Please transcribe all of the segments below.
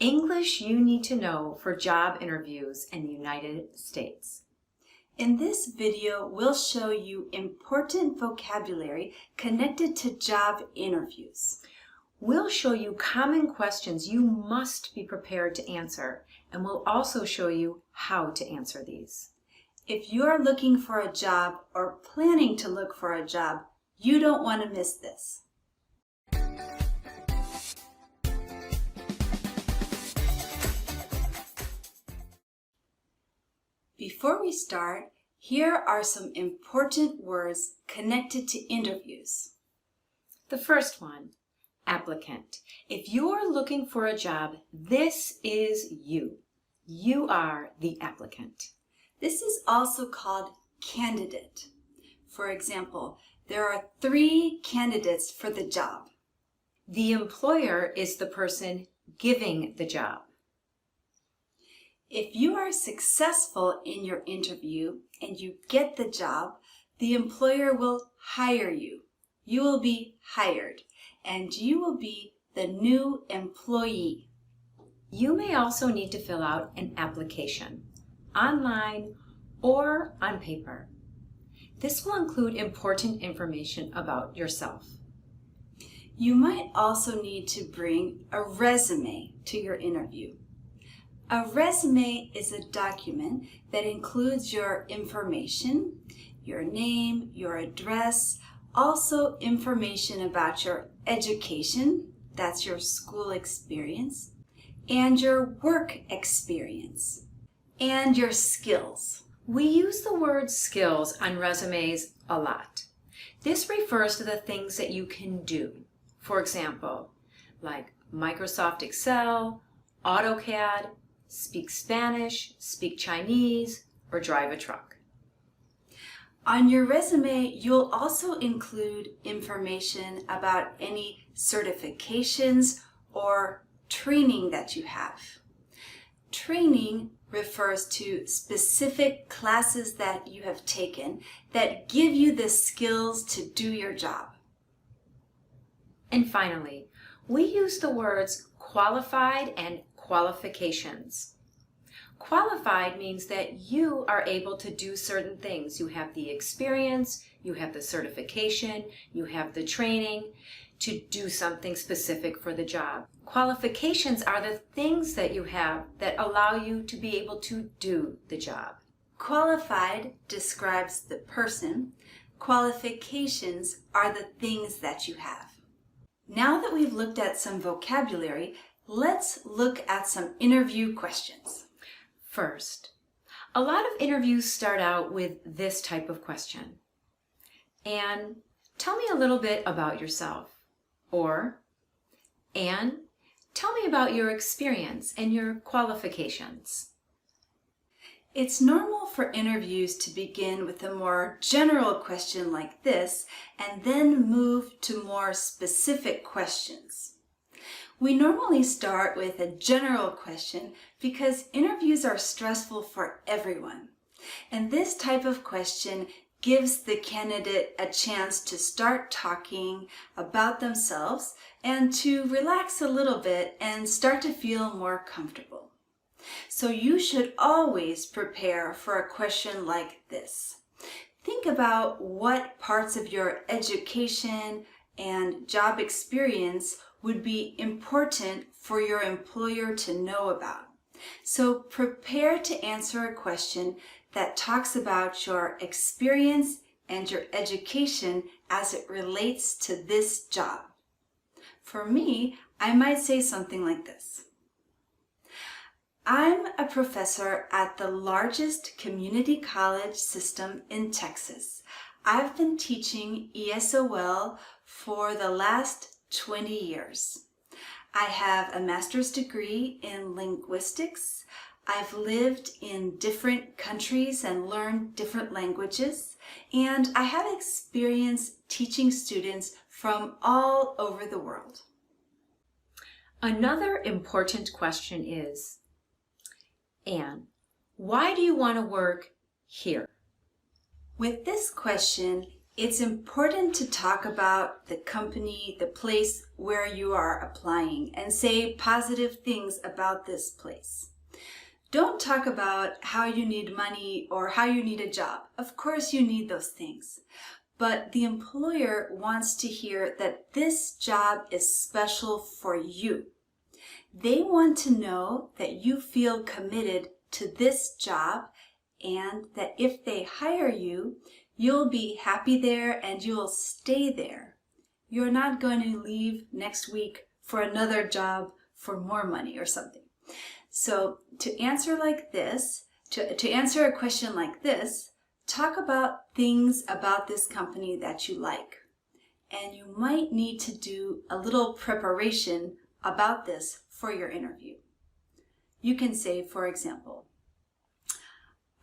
English you need to know for job interviews in the United States. In this video, we'll show you important vocabulary connected to job interviews. We'll show you common questions you must be prepared to answer, and we'll also show you how to answer these. If you're looking for a job or planning to look for a job, you don't want to miss this. Before we start, here are some important words connected to interviews. The first one, applicant. If you're looking for a job, this is you. You are the applicant. This is also called candidate. For example, there are 3 candidates for the job. The employer is the person giving the job. If you are successful in your interview and you get the job, the employer will hire you. You will be hired, and you will be the new employee. You may also need to fill out an application, online or on paper. This will include important information about yourself. You might also need to bring a resume to your interview. A resume is a document that includes your information, your name, your address, also information about your education, that's your school experience, and your work experience, and your skills. We use the word skills on resumes a lot. This refers to the things that you can do. For example, like Microsoft Excel, AutoCAD, speak Spanish, speak Chinese, or drive a truck. On your resume, you'll also include information about any certifications or training that you have. Training refers to specific classes that you have taken that give you the skills to do your job. And finally, we use the words qualified and qualifications. Qualified means that you are able to do certain things. You have the experience, you have the certification, you have the training to do something specific for the job. Qualifications are the things that you have that allow you to be able to do the job. Qualified describes the person. Qualifications are the things that you have. Now that we've looked at some vocabulary, let's look at some interview questions. First, a lot of interviews start out with this type of question. Anne, tell me a little bit about yourself. Or, Anne, tell me about your experience and your qualifications. It's normal for interviews to begin with a more general question like this and then move to more specific questions. We normally start with a general question because interviews are stressful for everyone. And this type of question gives the candidate a chance to start talking about themselves and to relax a little bit and start to feel more comfortable. So you should always prepare for a question like this. Think about what parts of your education and job experience would be important for your employer to know about. So prepare to answer a question that talks about your experience and your education as it relates to this job. For me, I might say something like this. I'm a professor at the largest community college system in Texas. I've been teaching ESOL for the last 20 years. I have a master's degree in linguistics. I've lived in different countries and learned different languages, and I have experience teaching students from all over the world. Another important question is, Anne, why do you want to work here? With this question, It's important to talk about the company, the place where you are applying, and say positive things about this place. Don't talk about how you need money or how you need a job. Of course you need those things. But the employer wants to hear that this job is special for you. They want to know that you feel committed to this job and that if they hire you, you'll be happy there and you'll stay there. You're not going to leave next week for another job for more money or something. So to answer like this, to answer a question like this, talk about things about this company that you like. And you might need to do a little preparation about this for your interview. You can say, for example,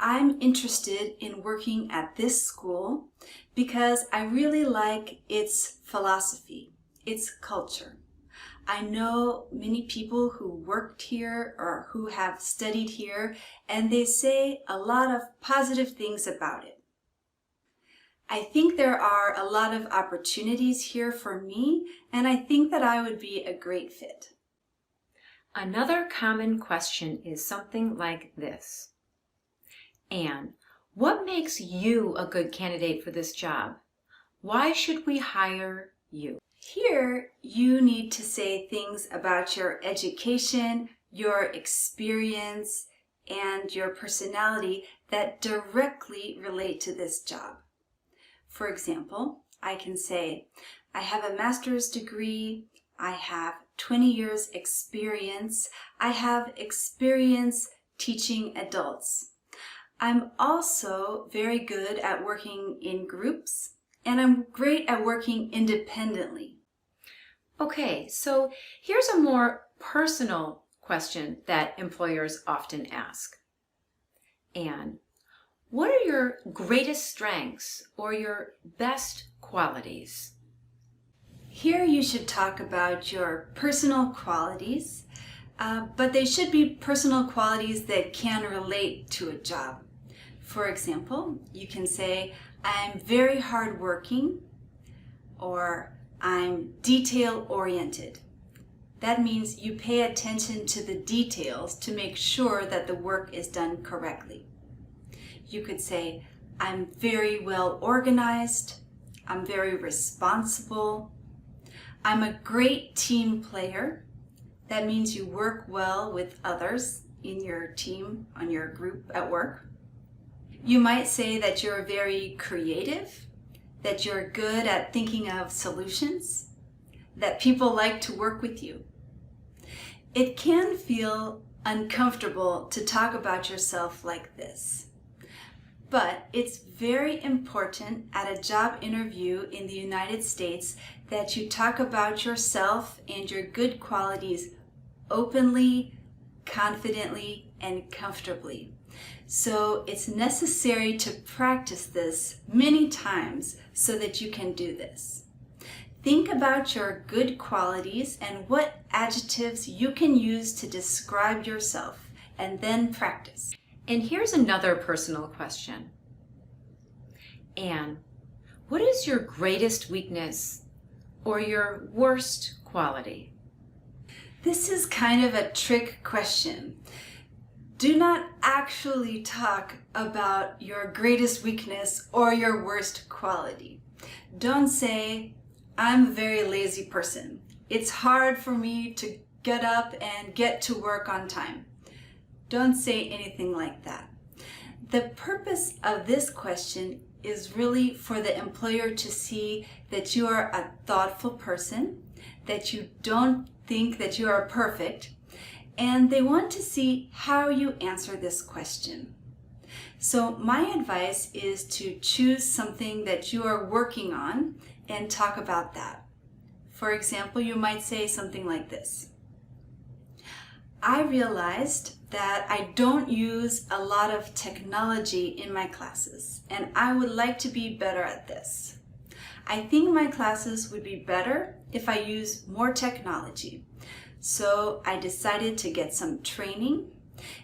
I'm interested in working at this school because I really like its philosophy, its culture. I know many people who worked here or who have studied here, and they say a lot of positive things about it. I think there are a lot of opportunities here for me, and I think that I would be a great fit. Another common question is something like this. Anne, what makes you a good candidate for this job? Why should we hire you? Here, you need to say things about your education, your experience, and your personality that directly relate to this job. For example, I can say, I have a master's degree, I have 20 years experience, I have experience teaching adults. I'm also very good at working in groups, and I'm great at working independently. Okay, so here's a more personal question that employers often ask. Anne, what are your greatest strengths or your best qualities? Here you should talk about your personal qualities, but they should be personal qualities that can relate to a job. For example, you can say, I'm very hardworking, or I'm detail-oriented. That means you pay attention to the details to make sure that the work is done correctly. You could say, I'm very well organized, I'm very responsible, I'm a great team player. That means you work well with others in your team, on your group at work. You might say that you're very creative, that you're good at thinking of solutions, that people like to work with you. It can feel uncomfortable to talk about yourself like this, but it's very important at a job interview in the United States that you talk about yourself and your good qualities openly, confidently, and comfortably. So it's necessary to practice this many times so that you can do this. Think about your good qualities and what adjectives you can use to describe yourself, and then practice. And here's another personal question. Anne, what is your greatest weakness or your worst quality? This is kind of a trick question. Do not actually talk about your greatest weakness or your worst quality. Don't say, I'm a very lazy person. It's hard for me to get up and get to work on time. Don't say anything like that. The purpose of this question is really for the employer to see that you are a thoughtful person, that you don't think that you are perfect, and they want to see how you answer this question. So my advice is to choose something that you are working on and talk about that. For example, you might say something like this. I realized that I don't use a lot of technology in my classes, and I would like to be better at this. I think my classes would be better if I use more technology. So I decided to get some training,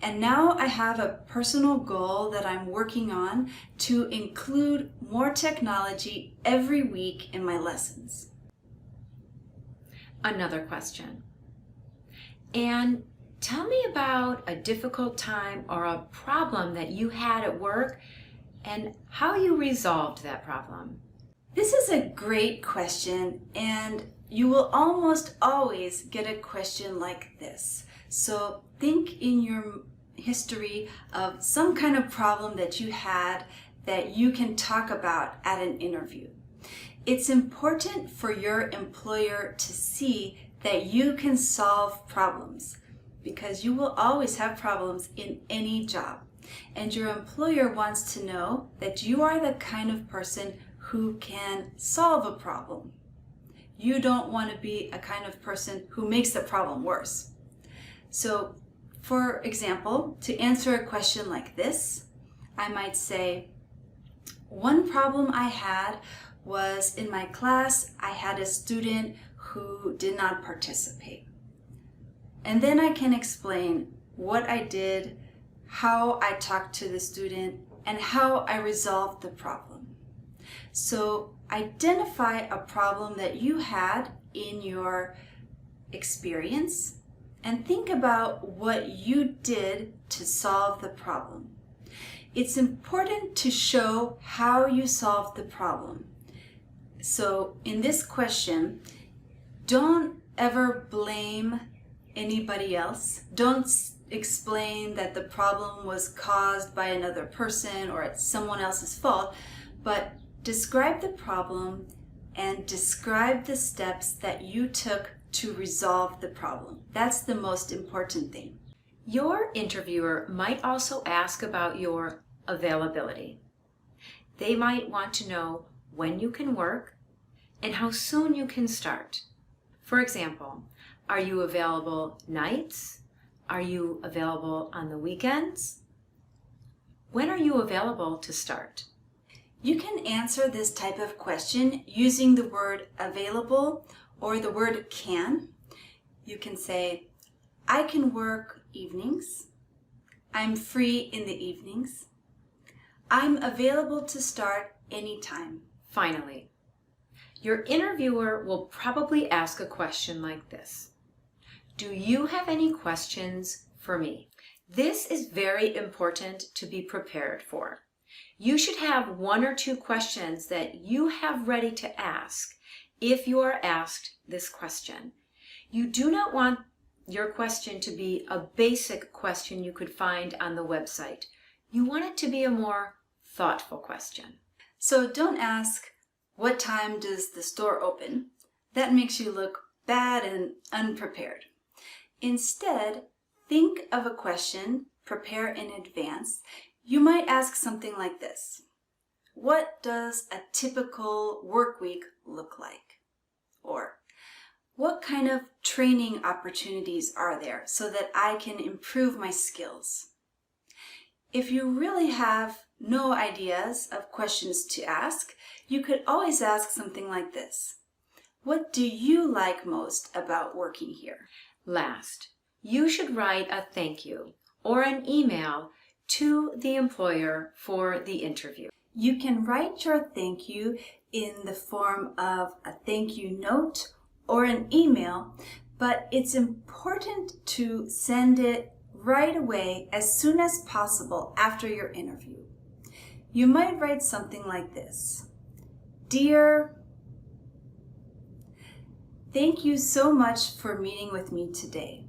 And now I have a personal goal that I'm working on to include more technology every week in my lessons. Another question. And tell me about a difficult time or a problem that you had at work and how you resolved that problem. This is a great question, and you will almost always get a question like this. So think in your history of some kind of problem that you had that you can talk about at an interview. It's important for your employer to see that you can solve problems, because you will always have problems in any job. And your employer wants to know that you are the kind of person who can solve a problem. You don't want to be a kind of person who makes the problem worse. So, for example, to answer a question like this, I might say, one problem I had was in my class, I had a student who did not participate. And then I can explain what I did, how I talked to the student, and how I resolved the problem. So identify a problem that you had in your experience and think about what you did to solve the problem. It's important to show how you solved the problem. So in this question, don't ever blame anybody else. Don't explain that the problem was caused by another person or it's someone else's fault, but describe the problem and describe the steps that you took to resolve the problem. That's the most important thing. Your interviewer might also ask about your availability. They might want to know when you can work and how soon you can start. For example, are you available nights? Are you available on the weekends? When are you available to start? You can answer this type of question using the word available or the word can. You can say, I can work evenings. I'm free in the evenings. I'm available to start anytime. Finally, your interviewer will probably ask a question like this. Do you have any questions for me? This is very important to be prepared for. You should have one or two questions that you have ready to ask if you are asked this question. You do not want your question to be a basic question you could find on the website. You want it to be a more thoughtful question. So don't ask, what time does the store open? That makes you look bad and unprepared. Instead, think of a question, prepare in advance. You might ask something like this. What does a typical work week look like? Or, what kind of training opportunities are there so that I can improve my skills? If you really have no ideas of questions to ask, you could always ask something like this. What do you like most about working here? Last, you should write a thank you or an email to the employer for the interview. You can write your thank you in the form of a thank you note or an email, but it's important to send it right away as soon as possible after your interview. You might write something like this. Dear, thank you so much for meeting with me today.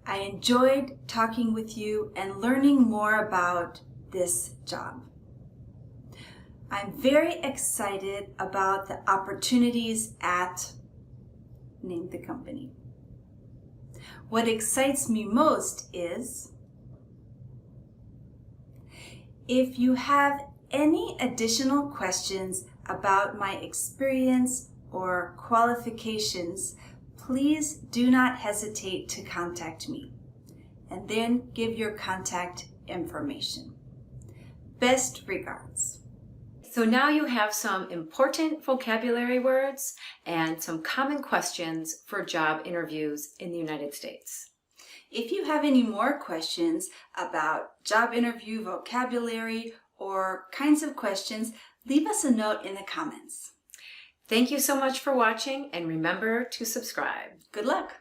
I enjoyed talking with you and learning more about this job. I'm very excited about the opportunities at, name the company. What excites me most is, if you have any additional questions about my experience or qualifications, please do not hesitate to contact me, and then give your contact information. Best regards. So now you have some important vocabulary words and some common questions for job interviews in the United States. If you have any more questions about job interview vocabulary or kinds of questions, leave us a note in the comments. Thank you so much for watching, and remember to subscribe. Good luck!